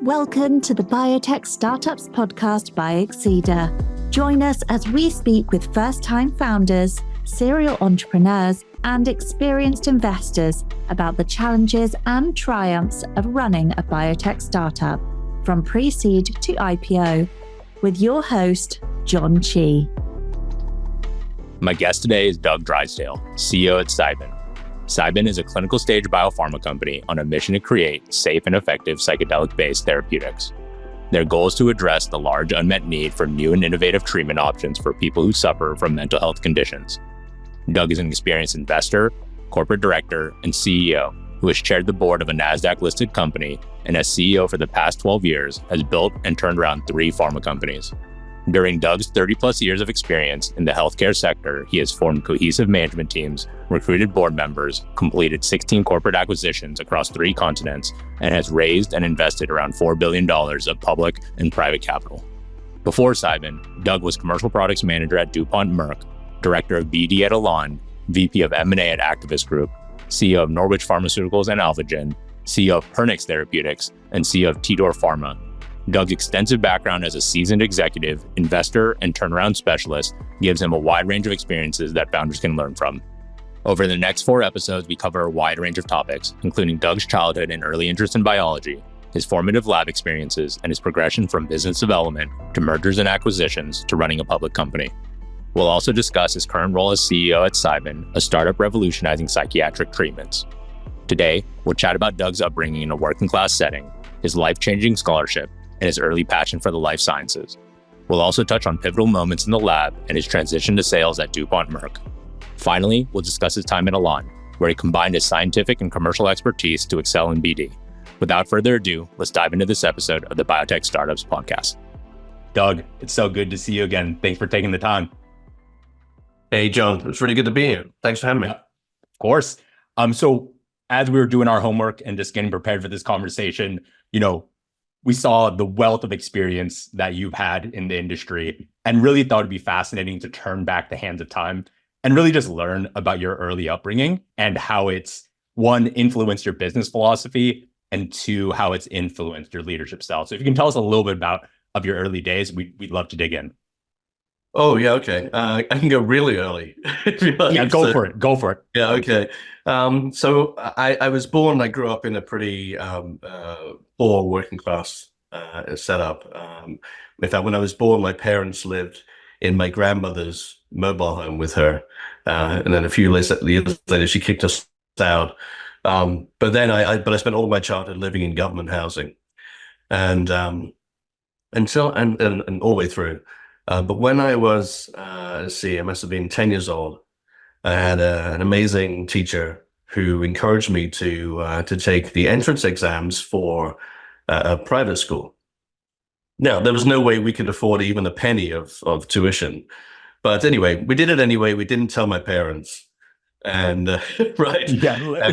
Welcome to the Biotech Startups podcast by Exceeder. Join us as we speak with first-time founders, serial entrepreneurs, and experienced investors about the challenges and triumphs of running a biotech startup, from pre-seed to IPO, with your host, John Chi. My guest today is Doug Drysdale, CEO at Cybin. Cybin is a clinical stage biopharma company on a mission to create safe and effective psychedelic-based therapeutics. Their goal is to address the large unmet need for new and innovative treatment options for people who suffer from mental health conditions. Doug is an experienced investor, corporate director, and CEO who has chaired the board of a NASDAQ-listed company and as CEO for the past 12 years has built and turned around 3 pharma companies. During Doug's 30-plus years of experience in the healthcare sector, he has formed cohesive management teams, recruited board members, completed 16 corporate acquisitions across 3 continents, and has raised and invested around $4 billion of public and private capital. Before Cybin, Doug was commercial products manager at DuPont Merck, director of BD at Elan, VP of M&A at Activist Group, CEO of Norwich Pharmaceuticals and Alvogen, CEO of Pernix Therapeutics, and CEO of Tidor Pharma. Doug's extensive background as a seasoned executive, investor, and turnaround specialist gives him a wide range of experiences that founders can learn from. Over the next 4 episodes, we cover a wide range of topics, including Doug's childhood and early interest in biology, his formative lab experiences, and his progression from business development to mergers and acquisitions to running a public company. We'll also discuss his current role as CEO at Cybin, a startup revolutionizing psychiatric treatments. Today, we'll chat about Doug's upbringing in a working-class setting, his life-changing scholarship, and his early passion for the life sciences. We'll also touch on pivotal moments in the lab and his transition to sales at DuPont Merck. Finally, we'll discuss his time at Elan, where he combined his scientific and commercial expertise to excel in BD. Without further ado, let's dive into this episode of the Biotech Startups podcast. Doug, it's so good to see you again. Thanks for taking the time. Hey, John, it's really good to be here. Thanks for having me. Yeah, of course. So as we were doing our homework and just getting prepared for this conversation, we saw the wealth of experience that you've had in the industry and really thought it'd be fascinating to turn back the hands of time and really just learn about your early upbringing and how it's, 1, influenced your business philosophy, and 2, how it's influenced your leadership style. So if you can tell us a little bit of your early days, we'd love to dig in. Oh, yeah, okay. I can go really early. Yeah, go for it. Yeah, okay. So I was born, I grew up in a pretty poor working class setup. In fact, when I was born, my parents lived in my grandmother's mobile home with her. And then a few years later, she kicked us out. But I spent all of my childhood living in government housing and all the way through. But when I was, I must have been 10 years old, I had an amazing teacher who encouraged me to take the entrance exams for a private school. Now, there was no way we could afford even a penny of tuition. But anyway, we did it anyway. We didn't tell my parents. And, right. Yeah.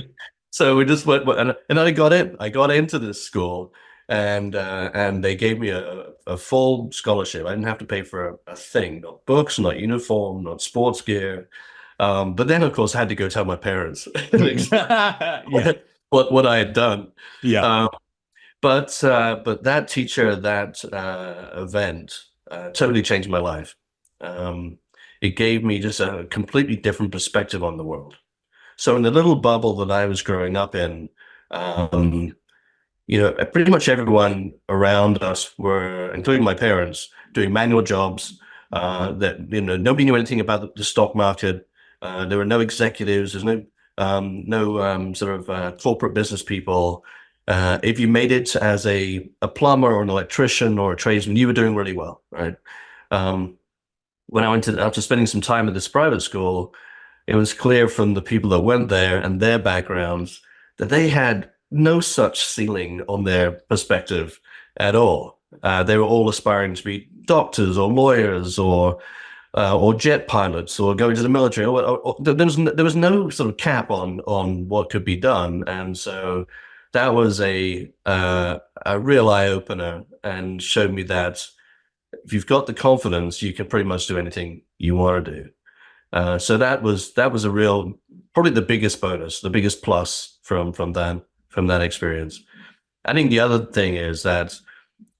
So we just went, and I got in. I got into this school. And they gave me a full scholarship. I didn't have to pay for a thing, not books, not uniform, not sports gear. But then, of course, I had to go tell my parents what I had done. Yeah. But that teacher, that event, totally changed my life. It gave me just a completely different perspective on the world. So in the little bubble that I was growing up in, pretty much everyone around us were, including my parents, doing manual jobs. That nobody knew anything about the stock market. There were no executives. There's no corporate business people. If you made it as a plumber or an electrician or a tradesman, you were doing really well, right? When I went after spending some time at this private school, it was clear from the people that went there and their backgrounds that they had no such ceiling on their perspective at all. They were all aspiring to be doctors or lawyers or jet pilots or going to the military. There was no sort of cap on what could be done, and so that was a real eye opener and showed me that if you've got the confidence, you can pretty much do anything you want to do. So that was a real, probably the biggest bonus, the biggest plus from that experience. I think the other thing is that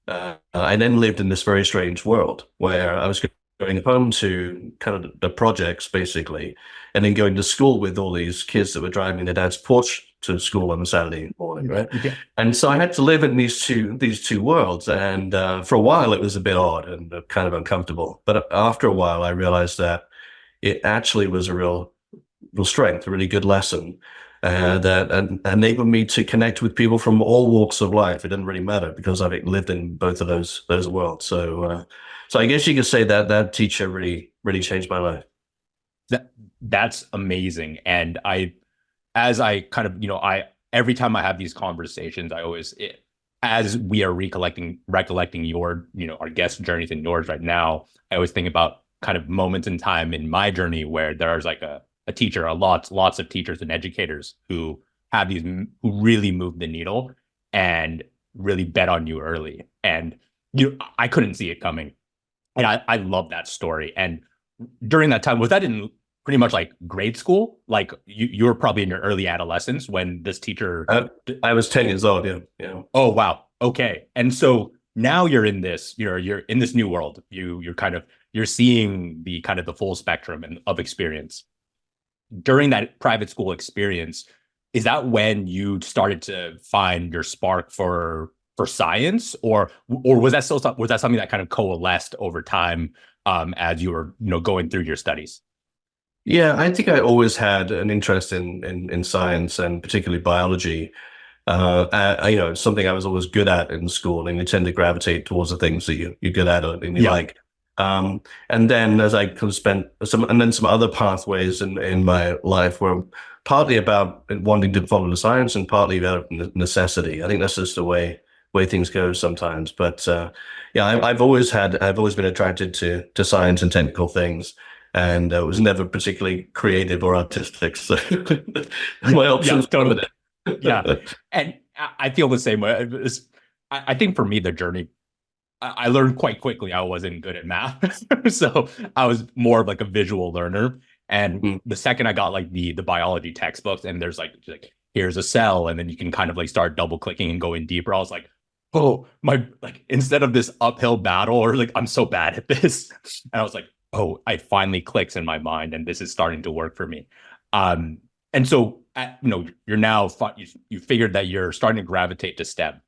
I then lived in this very strange world where I was going home to kind of the projects basically, and then going to school with all these kids that were driving their dad's Porsche to school on a Saturday morning, right? Yeah. And so I had to live in these two worlds, and for a while it was a bit odd and kind of uncomfortable. But after a while, I realized that it actually was a real strength, a really good lesson. That enabled me to connect with people from all walks of life. It didn't really matter because I've lived in both of those worlds. So, so I guess you could say that that teacher really changed my life. That's amazing. And as I kind of, every time I have these conversations, as we are recollecting your, our guest journeys and yours right now, I always think about kind of moments in time in my journey where there's like a teacher, lots of teachers and educators who really move the needle and really bet on you early. And I couldn't see it coming. And I love that story. And during that time, was that in pretty much like grade school? Like you were probably in your early adolescence when this teacher. I was 10 years old. Yeah. Oh, wow. Okay. And so now you're in this, you're in this new world. You're seeing the kind of the full spectrum of experience. During that private school experience, is that when you started to find your spark for science, or was that something that kind of coalesced over time as you were going through your studies? Yeah, I think I always had an interest in science and particularly biology. It's something I was always good at in school, and you tend to gravitate towards the things that you're good at and you like. And then as I could spend some other pathways in my life were partly about wanting to follow the science and partly about necessity. I think that's just the way things go sometimes. But I've always been attracted to science and technical things, and was never particularly creative or artistic. So my options totally. Yeah, and I feel the same way. I think for me, the journey, I learned quite quickly I wasn't good at math. So I was more of like a visual learner. And the second I got like the biology textbooks, and there's like here's a cell, and then you can kind of like start double clicking and going deeper, I was like, oh, instead of this uphill battle, or like I'm so bad at this. And I was like, oh, it finally clicks in my mind, and this is starting to work for me. And so you're now you figured that you're starting to gravitate to STEM.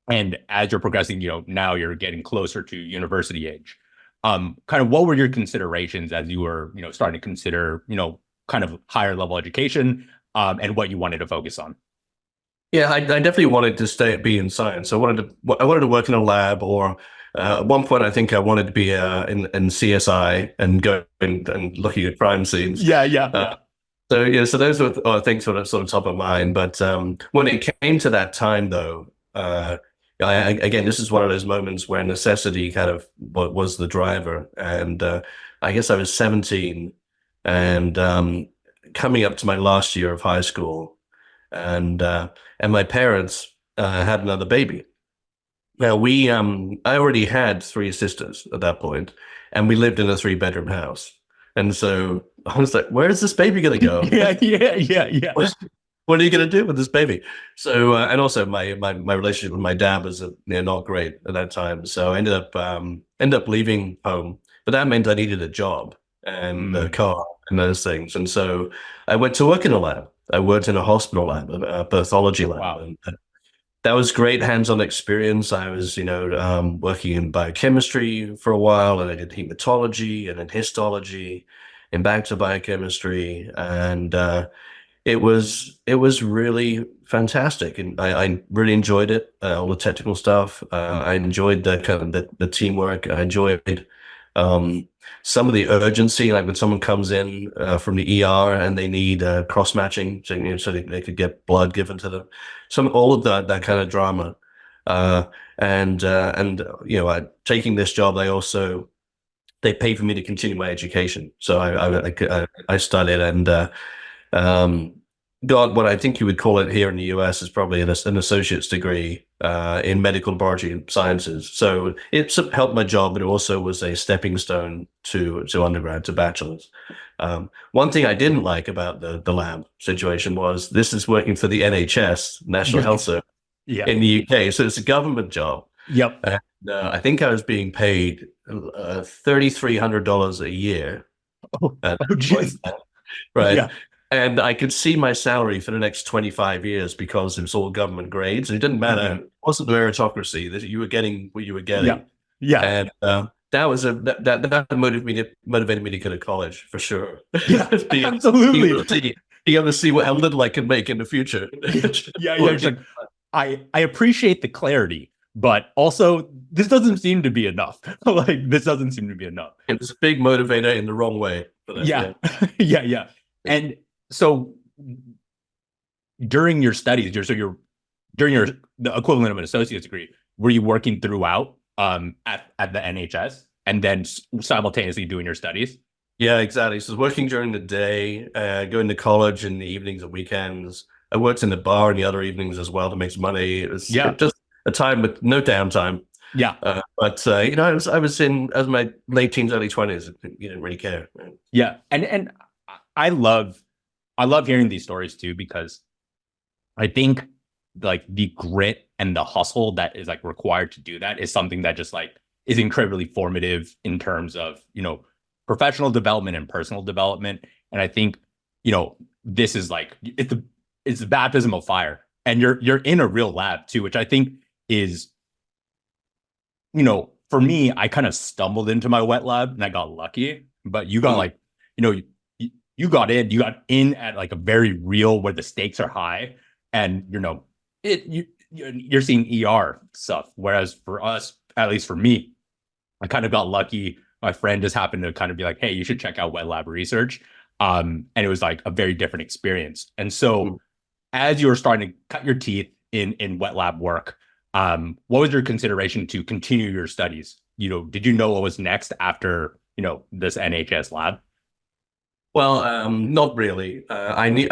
And as you're progressing, now you're getting closer to university age. Kind of what were your considerations as you were, starting to consider, kind of higher level education, and what you wanted to focus on? Yeah, I definitely wanted to be in science. I wanted to work in a lab, or at one point I think I wanted to be in CSI and go and looking at crime scenes. Yeah. So those were things sort of top of mind. But when it came to that time, though. Again, this is one of those moments where necessity kind of was the driver. And I guess I was 17 and coming up to my last year of high school, and my parents had another baby. Now I already had 3 sisters at that point, and we lived in a 3-bedroom house. And so I was like, where is this baby going to go? Yeah. What are you going to do with this baby? So, and also my relationship with my dad was not great at that time. So I ended up leaving home, but that meant I needed a job and a car and those things. And so I went to work in a lab. I worked in a hospital lab, a pathology lab. Wow. And that was great hands-on experience. I was, working in biochemistry for a while, and I did hematology and then histology and back to biochemistry. And, it was really fantastic, and I really enjoyed it. All the technical stuff. I enjoyed the kind of the teamwork. I enjoyed some of the urgency, like when someone comes in from the ER and they need cross matching, so they could get blood given to them. All of that kind of drama, and taking this job, they paid for me to continue my education. So I studied and. Got what I think you would call it here in the US is probably an associate's degree in medical laboratory sciences. So it helped my job, but it also was a stepping stone to undergrad, to bachelor's. One thing I didn't like about the lab situation was this is working for the NHS, National Health Service. Yeah. in the UK. So it's a government job. Yep. And, I think I was being paid $3,300 a year Oh, at oh, that point, jeez. right? Yeah. And I could see my salary for the next 25 years because it was all government grades. It didn't matter. It wasn't meritocracy that you were getting what you were getting. Yeah. Yeah. And that motivated me to go to college for sure. Yeah. Absolutely. Be able to see how little I can make in the future. Yeah. Yeah. It's like, I appreciate the clarity, but also this doesn't seem to be enough. Like this doesn't seem to be enough. It was a big motivator in the wrong way. Yeah. Yeah. Yeah. And so during your studies, the equivalent of an associate's degree, were you working throughout at the NHS and then simultaneously doing your studies? Yeah, exactly. So working during the day, going to college in the evenings and weekends. I worked in the bar in the other evenings as well to make some money. It was just a time with no downtime. Yeah. But I was in as my late teens, early 20s. You didn't really care. Right? Yeah. And I love hearing these stories too, because I think like the grit and the hustle that is like required to do that is something that just like is incredibly formative in terms of, professional development and personal development. And I think, this is like, it's a baptism of fire, and you're in a real lab too, which I think is, for me, I kind of stumbled into my wet lab and I got lucky, but you got like, you got in at like a very real where the stakes are high, and you're seeing ER stuff. Whereas for us, at least for me, I kind of got lucky. My friend just happened to kind of be like, hey, you should check out wet lab research. And it was like a very different experience. And so as you were starting to cut your teeth in wet lab work, what was your consideration to continue your studies? Did you know what was next after, this NHS lab? Well, not really. I needed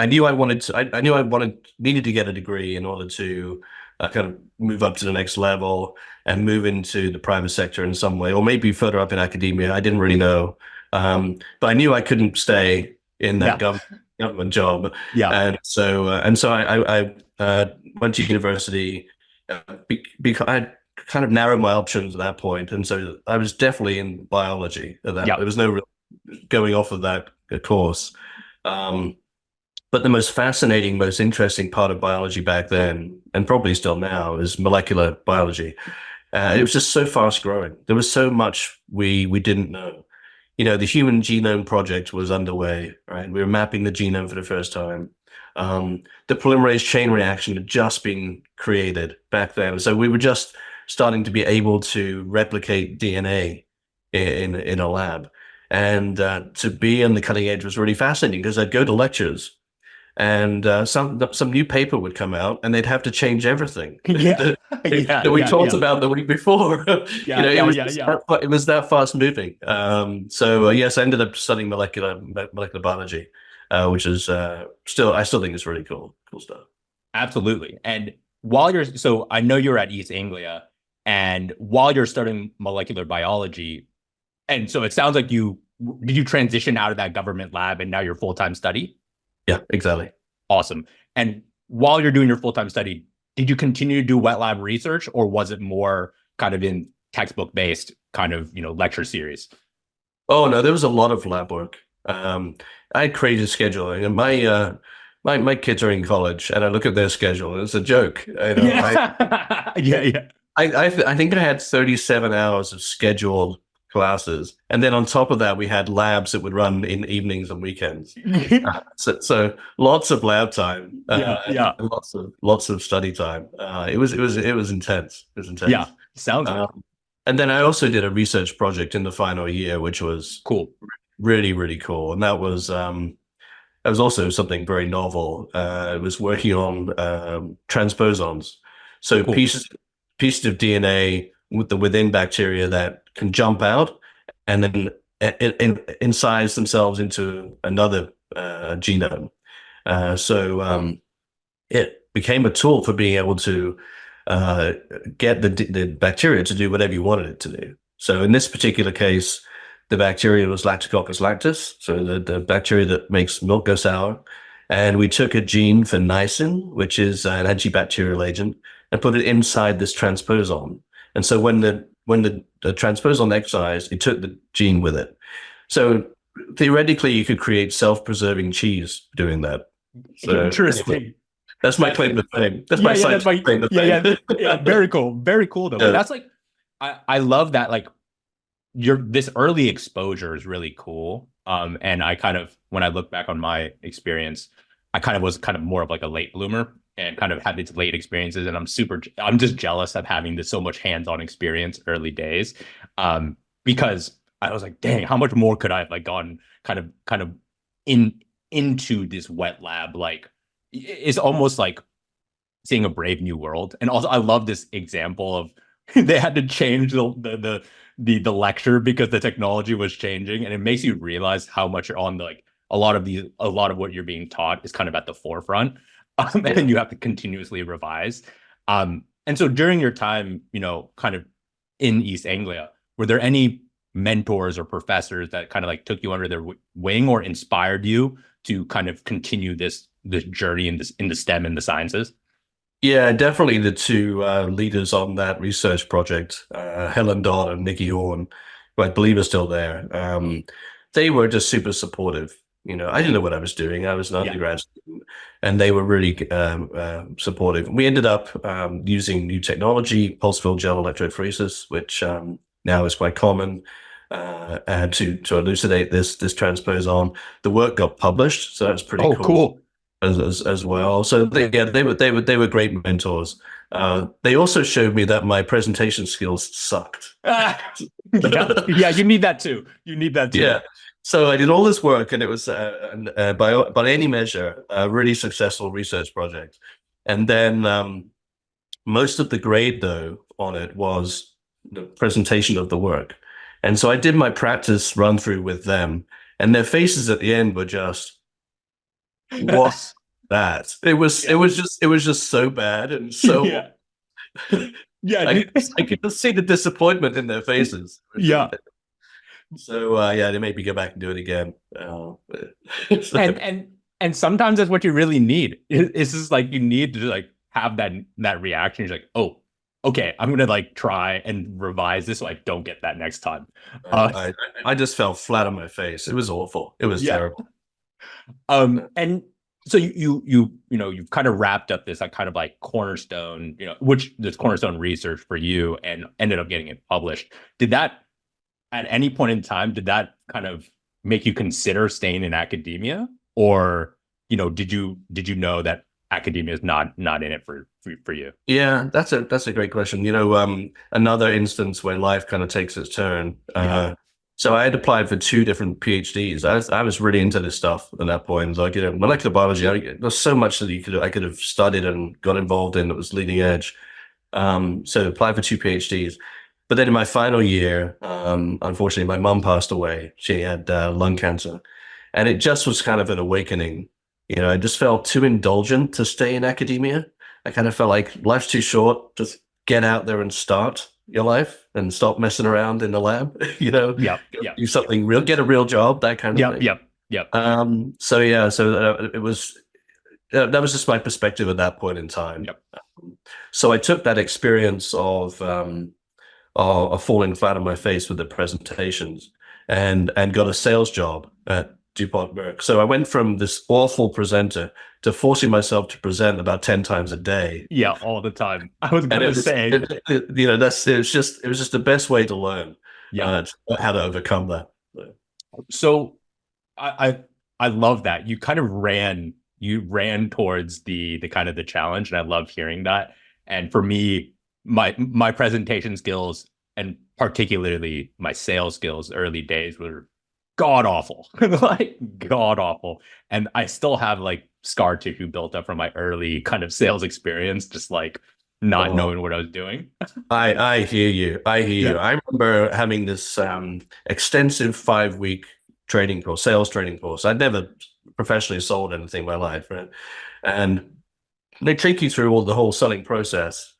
to get a degree in order to kind of move up to the next level and move into the private sector in some way, or maybe further up in academia. I didn't really know, but I knew I couldn't stay in that government job. Yeah, and so I went to university because I kind of narrowed my options at that point, and so I was definitely in biology at that. There was no real going off of that course. But the most fascinating, most interesting part of biology back then, and probably still now, is molecular biology. It was just so fast growing. There was so much we didn't know. The Human Genome Project was underway, right? We were mapping the genome for the first time. The polymerase chain reaction had just been created back then. So we were just starting to be able to replicate DNA in a lab. And to be on the cutting edge was really fascinating, because I'd go to lectures and some new paper would come out and they'd have to change everything that we talked about the week before. It was that fast moving. Yes, I ended up studying molecular biology, which is I still think it's really cool stuff. Absolutely. And so I know you're at East Anglia, and while you're studying molecular biology, and so it sounds like did you transition out of that government lab and now you're full-time study? Yeah, exactly. Awesome. And while you're doing your full-time study, did you continue to do wet lab research, or was it more kind of in textbook-based kind of, lecture series? Oh, no, there was a lot of lab work. I had crazy scheduling, and my kids are in college, and I look at their schedule, and it's a joke. I think I had 37 hours of scheduled classes, and then on top of that we had labs that would run in evenings and weekends. So lots of lab time, lots of study time. It was intense. Yeah, sounds and then I also did a research project in the final year, which was cool, really, really cool. And that was also something very novel. It was working on transposons, so cool. pieces of DNA within bacteria that can jump out and then incise themselves into another genome. It became a tool for being able to get the bacteria to do whatever you wanted it to do. So in this particular case, the bacteria was Lactococcus lactis, so the bacteria that makes milk go sour. And we took a gene for niacin, which is an antibacterial agent, and put it inside this transposon. And so when the transposon excised, it took the gene with it. So theoretically, you could create self-preserving cheese doing that. So, interesting. Anyway, that's my claim to fame. That's my claim to fame. Yeah. Very cool. Very cool though. Yeah. But that's like, I love that. Like, this early exposure is really cool. And I kind of, when I look back on my experience, I kind of was kind of more of like a late bloomer and kind of had these late experiences. And I'm just jealous of having this so much hands-on experience early days. Because I was like, dang, how much more could I have like gone kind of into this wet lab? Like, it's almost like seeing a brave new world. And also I love this example of they had to change the lecture because the technology was changing, and it makes you realize how much you're on like a lot of what you're being taught is kind of at the forefront, and you have to continuously revise. And so during your time, kind of in East Anglia, were there any mentors or professors that kind of like took you under their wing or inspired you to kind of continue this journey in the STEM and the sciences? Yeah, definitely the two leaders on that research project, Helen Dodd and Nikki Horn, who I believe are still there. They were just super supportive. I didn't know what I was doing. I was an undergrad student, and they were really supportive. We ended up using new technology, pulse field gel electrophoresis, which now is quite common, to elucidate this transposon. The work got published, so that's pretty cool. As well. So they were great mentors. They also showed me that my presentation skills sucked. Yeah, you need that too. Yeah. So I did all this work, and it was by any measure a really successful research project. And then most of the grade though on it was the presentation of the work. And so I did my practice run through with them, and their faces at the end were just, what's that? It was just so bad and so I could just see the disappointment in their faces. Yeah. So they made me go back and do it again. And sometimes that's what you really need. It's just like you need to like have that reaction. You're like, oh, okay, I'm gonna like try and revise this so I don't get that next time. I just fell flat on my face. It was awful. It was terrible. And so you've kind of wrapped up this like kind of like cornerstone, this cornerstone research for you, and ended up getting it published. Did that at any point in time, did that kind of make you consider staying in academia, or did you know that academia is not in it for you? Yeah, that's a great question. Another instance where life kind of takes its turn. So I had applied for 2 different PhDs. I was really into this stuff at that point. Like, molecular biology, there's so much that I could have studied and got involved in that was leading edge. So applied for 2 PhDs. But then in my final year, unfortunately, my mom passed away. She had lung cancer. And it just was kind of an awakening. I just felt too indulgent to stay in academia. I kind of felt like life's too short. Just get out there and start your life and stop messing around in the lab. Do something real, get a real job, that kind of thing. So it was that was just my perspective at that point in time. So I took that experience of falling flat on my face with the presentations and got a sales job at DuPont Merck. So I went from this awful presenter to forcing myself to present about 10 times a day. Yeah, all the time. I was going to say, it was just the best way to learn how to overcome that. So I love that you kind of ran towards the kind of the challenge, and I love hearing that. And for me, my presentation skills, and particularly my sales skills early days, were god awful. Like god awful. And I still have like scar tissue built up from my early kind of sales experience, just like not knowing what I was doing. I hear you. I remember having this extensive 5-week sales training course. I'd never professionally sold anything in my life, right? And they take you through the whole selling process,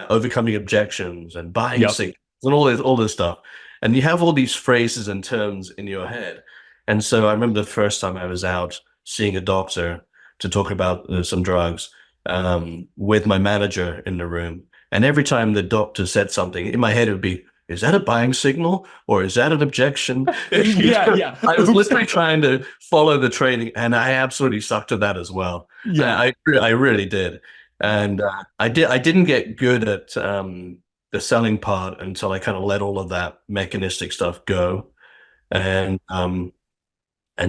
overcoming objections and buying signals and all this stuff. And you have all these phrases and terms in your head. And so I remember the first time I was out seeing a doctor to talk about some drugs, with my manager in the room. And every time the doctor said something, in my head, it would be, is that a buying signal or is that an objection? Yeah. I was literally trying to follow the training, and I absolutely sucked at that as well. Yeah. I really did. And I didn't get good at the selling part until I kind of let all of that mechanistic stuff go, and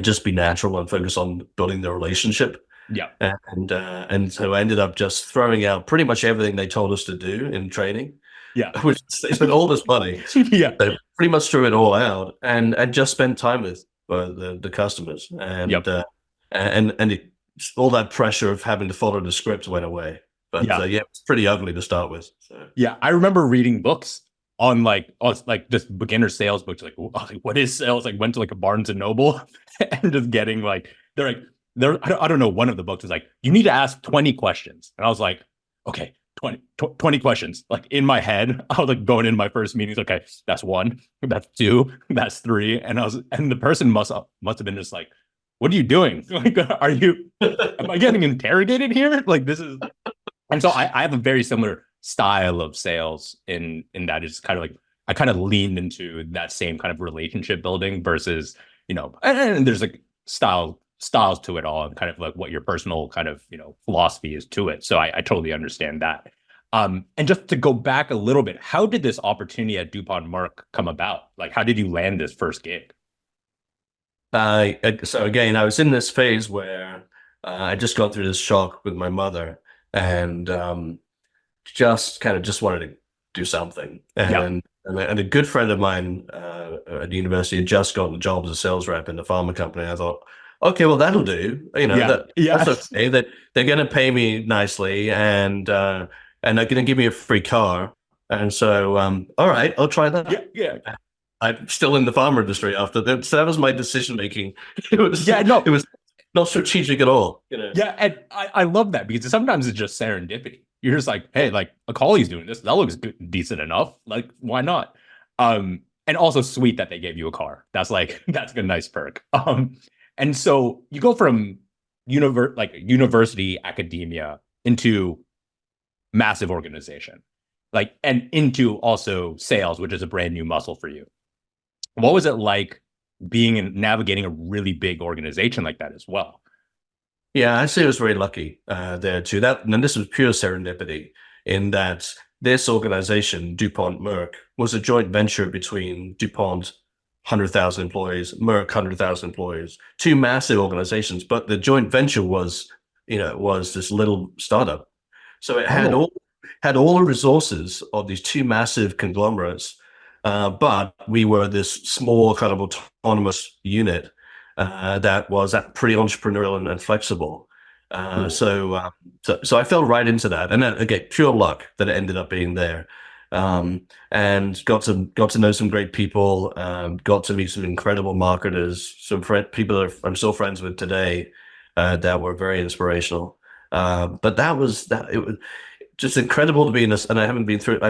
just be natural and focus on building the relationship. Yeah. And so I ended up just throwing out pretty much everything they told us to do in training. Yeah. Which they spent all this money. Yeah. They pretty much threw it all out and just spent time with the customers. And all that pressure of having to follow the script went away. But it's pretty ugly to start with. So. Yeah, I remember reading books on like this beginner sales books, like what is sales? Like went to like a Barnes and Noble and just getting like I don't know, one of the books was like, you need to ask 20 questions. And I was like, okay, 20 questions. Like in my head, I was like going in my first meetings, okay, that's 1, that's 2, that's 3. And the person must have been just like, what are you doing? Like, am I getting interrogated here? Like this is, and so I have a very similar style of sales in that it's kind of like, I kind of leaned into that same kind of relationship building versus, and there's like styles to it all, and kind of like what your personal kind of, philosophy is to it. So I totally understand that. And just to go back a little bit, how did this opportunity at DuPont Merck come about? Like, how did you land this first gig? So again, I was in this phase where I just got through this shock with my mother, and just wanted to do something. And a good friend of mine at the university had just gotten a job as a sales rep in a pharma company. I thought, okay, well, that'll do. That's okay. That they're going to pay me nicely, and they're going to give me a free car. And so, all right, I'll try that. Yeah. I'm still in the pharma industry after that. So that was my decision making. It was not strategic at all. Yeah, and I love that, because sometimes it's just serendipity. You're just like, hey, like a colleague's doing this. That looks good, decent enough. Like, why not? And also sweet that they gave you a car. That's a nice perk. And so you go from university academia into massive organization, and into also sales, which is a brand new muscle for you. What was it like navigating a really big organization like that as well? Yeah, I'd say I was very lucky there too. And this was pure serendipity, in that this organization, DuPont Merck, was a joint venture between DuPont, 100,000 employees, Merck, 100,000 employees, two massive organizations. But the joint venture was this little startup. So it had all the resources of these two massive conglomerates, but we were this small kind of autonomous unit that was pretty entrepreneurial and flexible. So I fell right into that, and then again, pure luck that it ended up being there, and got to know some great people, got to meet some incredible marketers, some people that I'm still friends with today, that were very inspirational. But it was just incredible to be in this, and I've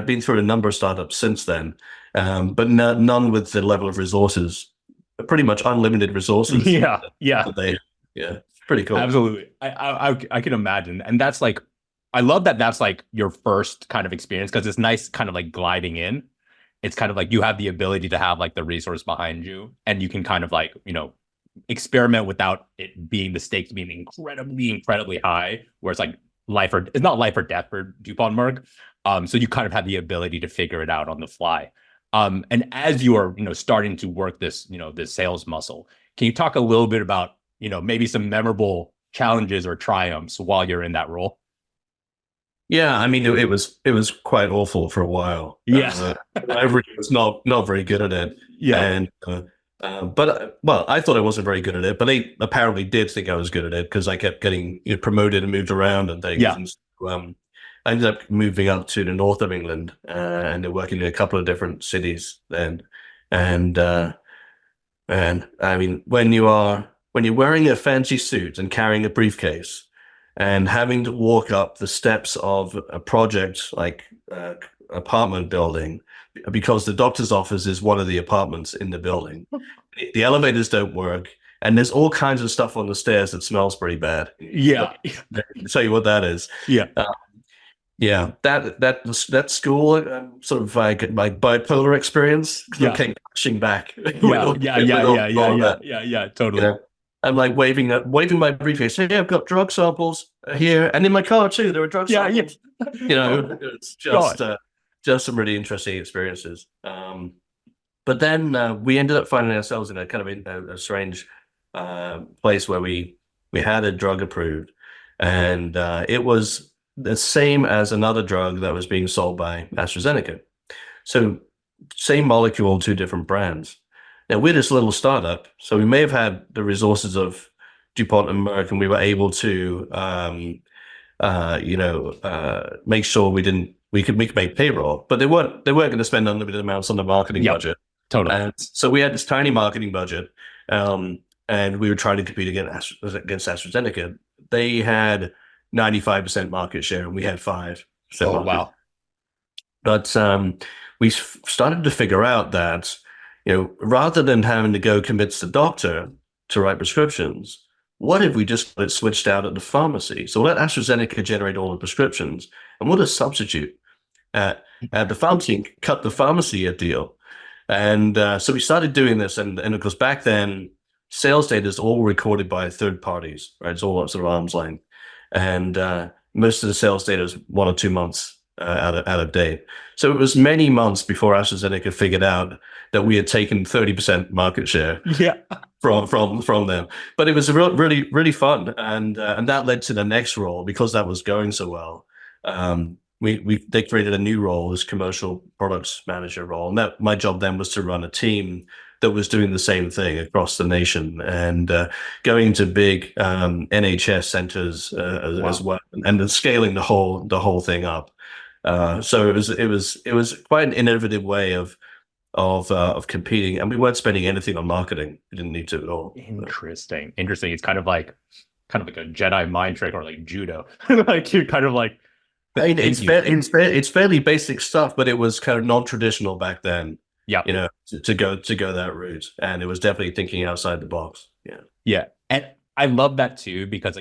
been through a number of startups since then, but none with the level of resources. Pretty much unlimited resources. Yeah. Pretty cool. Absolutely. I can imagine. And that's like, I love that that's like your first kind of experience, because it's nice kind of like gliding in. It's kind of like you have the ability to have like the resource behind you, and you can kind of like, experiment without it being the stakes being incredibly high, where it's like it's not life or death for DuPont Merck. So you kind of have the ability to figure it out on the fly. And as you are, starting to work this, this sales muscle, can you talk a little bit about, maybe some memorable challenges or triumphs while you're in that role? Yeah, I mean, it was quite awful for a while. Yes, I really was not very good at it. Yeah, and but I thought I wasn't very good at it, but they apparently did think I was good at it, because I kept getting promoted and moved around and things. Yeah. And so, I ended up moving up to the north of England, and working in a couple of different cities then. And I mean, when you're wearing a fancy suit and carrying a briefcase and having to walk up the steps of a project like apartment building, because the doctor's office is one of the apartments in the building, the elevators don't work, and there's all kinds of stuff on the stairs that smells pretty bad. Yeah. I'll tell you what that is. Yeah. Yeah, that school sort of like my bipolar experience came crashing back. Yeah, totally. You know, I'm like waving my briefcase. Hey, I've got drug samples here, and in my car too. There were drug samples. It's just some really interesting experiences. But then we ended up finding ourselves in a kind of a strange place where we had a drug approved, and it was the same as another drug that was being sold by AstraZeneca. So same molecule, two different brands. Now we're this little startup, so we may have had the resources of DuPont and Merck, and we were able to, make sure we could make payroll, but they weren't going to spend unlimited amounts on the marketing budget. Totally. And so we had this tiny marketing budget, and we were trying to compete against AstraZeneca. They had 95% market share, and we had 5%. Oh, wow. But we started to figure out that, rather than having to go convince the doctor to write prescriptions, what if we just got it switched out at the pharmacy? So let AstraZeneca generate all the prescriptions, and we'll just substitute at the pharmacy, cut the pharmacy a deal. And so we started doing this, and of course back then, sales data is all recorded by third parties, right? It's all sort of arm's length. And most of the sales data is 1 or 2 months out of date. So it was many months before AstraZeneca figured out that we had taken 30% market share from them. But it was really, really fun. And that led to the next role, because that was going so well. They created a new role, this commercial products manager role. And my job then was to run a team that was doing the same thing across the nation, and going to big NHS centers as well, and then scaling the whole thing up. So it was quite an innovative way of competing, and we weren't spending anything on marketing. We didn't need to at all. Interesting. It's kind of like a Jedi mind trick, or like judo. Like you're kind of like. I mean, it's fairly basic stuff, but it was kind of non-traditional back then. Yeah, to go that route, and it was definitely thinking outside the box. Yeah, and I love that too, because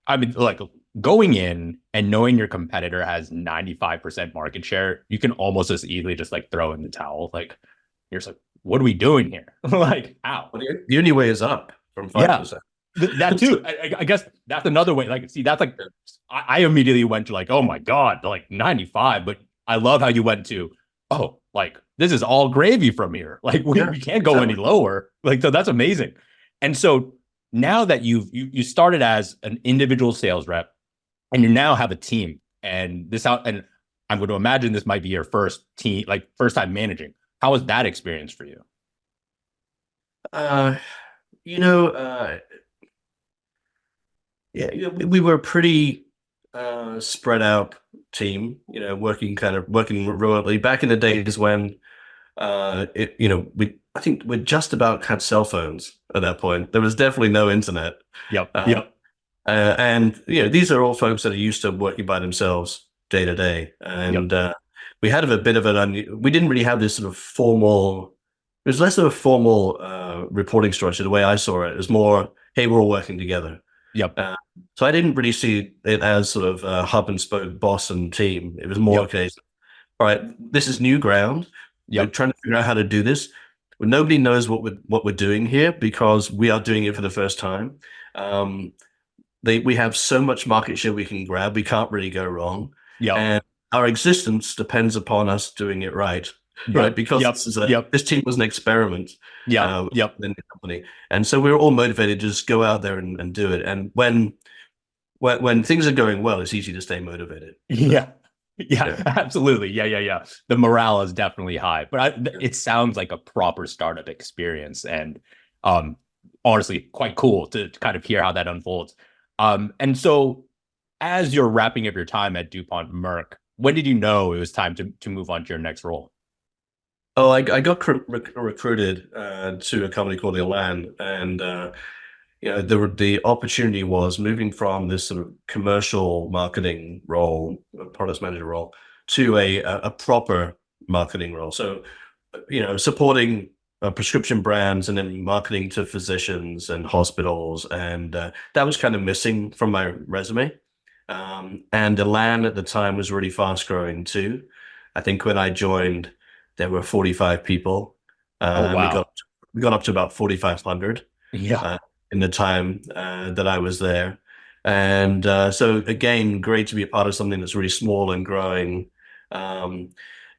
like going in and knowing your competitor has 95% market share, you can almost as easily just like throw in the towel. Like you're just like, what are we doing here? Like, ow. Well, the only way is up from 5%. Yeah, that too. I guess that's another way. Like, see, that's like I immediately went to like, oh my god, like 95. But I love how you went to, oh, like this is all gravy from here. Like we can't go any lower. Like, so that's amazing. And so now that you started as an individual sales rep, and you now have a team, and I'm going to imagine this might be your first team, like first time managing. How was that experience for you? We were a pretty spread out team, working remotely. Back in the days when, I think we just about had cell phones at that point. There was definitely no internet. Yep. And these are all folks that are used to working by themselves day to day. And we had a bit of we didn't really have this sort of formal. It was less of a formal reporting structure. The way I saw it, it was more, hey, we're all working together. Yep. So I didn't really see it as sort of a hub and spoke boss and team. It was more okay. All right, this is new ground. We're trying to figure out how to do this. Nobody knows what we're doing here, because we are doing it for the first time. We have so much market share we can grab. We can't really go wrong. And our existence depends upon us doing it right. Right, because this team was an experiment in the company, and so we were all motivated to just go out there and do it. And when things are going well, it's easy to stay motivated. Absolutely. The morale is definitely high, but it sounds like a proper startup experience, and honestly quite cool to kind of hear how that unfolds. And so as you're wrapping up your time at DuPont Merck, when did you know it was time to move on to your next role? Oh, I got recruited to a company called Elan, and the opportunity was moving from this sort of commercial marketing role, products manager role, to a proper marketing role. So, supporting prescription brands and then marketing to physicians and hospitals. And that was kind of missing from my resume. And Elan at the time was really fast growing too. I think when I joined, there were 45 people. Oh, wow. And we got up to about 4,500 in the time that I was there. And so again, great to be a part of something that's really small and growing. I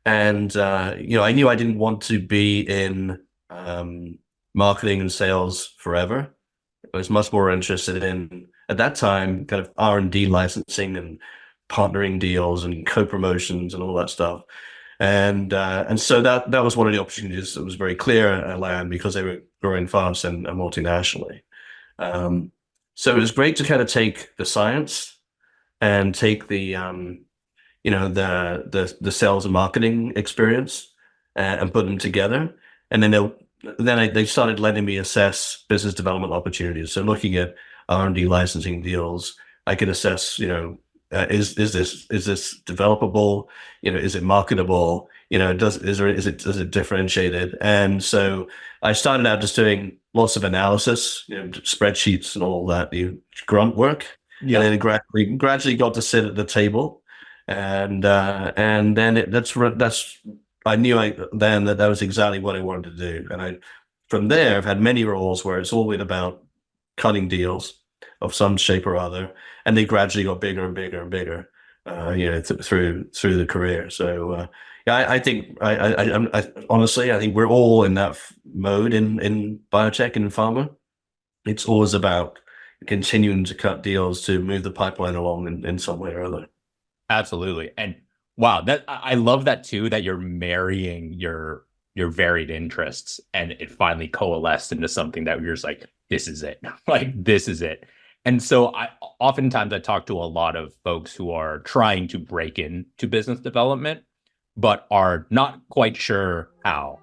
knew I didn't want to be in marketing and sales forever. I was much more interested in, at that time, kind of R&D licensing and partnering deals and co-promotions and all that stuff. And so that was one of the opportunities that was very clear at Elan because they were growing fast and multinationally. So it was great to kind of take the science and take the the sales and marketing experience and put them together. And then they started letting me assess business development opportunities. So looking at R&D licensing deals, I could assess, is this developable? Is it marketable? Is it differentiated? And so I started out just doing lots of analysis, spreadsheets and all that, the grunt work. Yeah. And then gradually got to sit at the table, and then I knew then that was exactly what I wanted to do. And from there, I've had many roles where it's all been about cutting deals of some shape or other, and they gradually got bigger and bigger and bigger, through the career. So I think I honestly, I think we're all in that mode in biotech and in pharma. It's always about continuing to cut deals to move the pipeline along in some way or other. Absolutely. And wow, I love that too, that you're marrying your varied interests and it finally coalesced into something that you're just like, this is it. Like, this is it. And so oftentimes I talk to a lot of folks who are trying to break into business development, but are not quite sure how.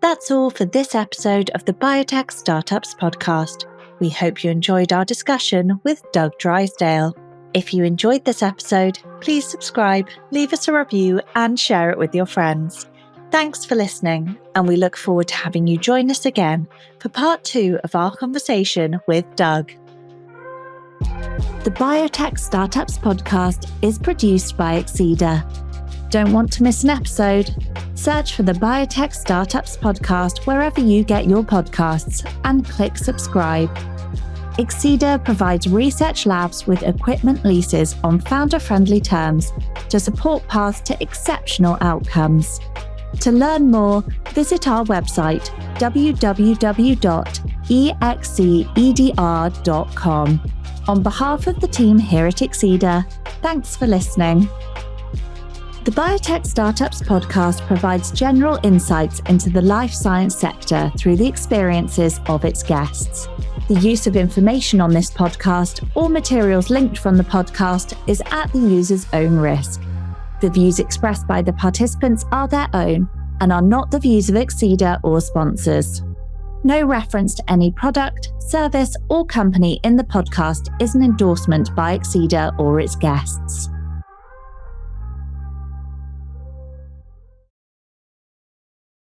That's all for this episode of the Biotech Startups podcast. We hope you enjoyed our discussion with Doug Drysdale. If you enjoyed this episode, please subscribe, leave us a review, and share it with your friends. Thanks for listening, and we look forward to having you join us again for part 2 of our conversation with Doug. The Biotech Startups podcast is produced by Exceeder. Don't want to miss an episode? Search for the Biotech Startups podcast wherever you get your podcasts and click subscribe. Exceeder provides research labs with equipment leases on founder-friendly terms to support paths to exceptional outcomes. To learn more, visit our website www.exceeder.com. On behalf of the team here at Exceeder, thanks for listening. The Biotech Startups podcast provides general insights into the life science sector through the experiences of its guests. The use of information on this podcast or materials linked from the podcast is at the user's own risk. The views expressed by the participants are their own and are not the views of Exceeder or sponsors. No reference to any product, service, or company in the podcast is an endorsement by Exceeder or its guests.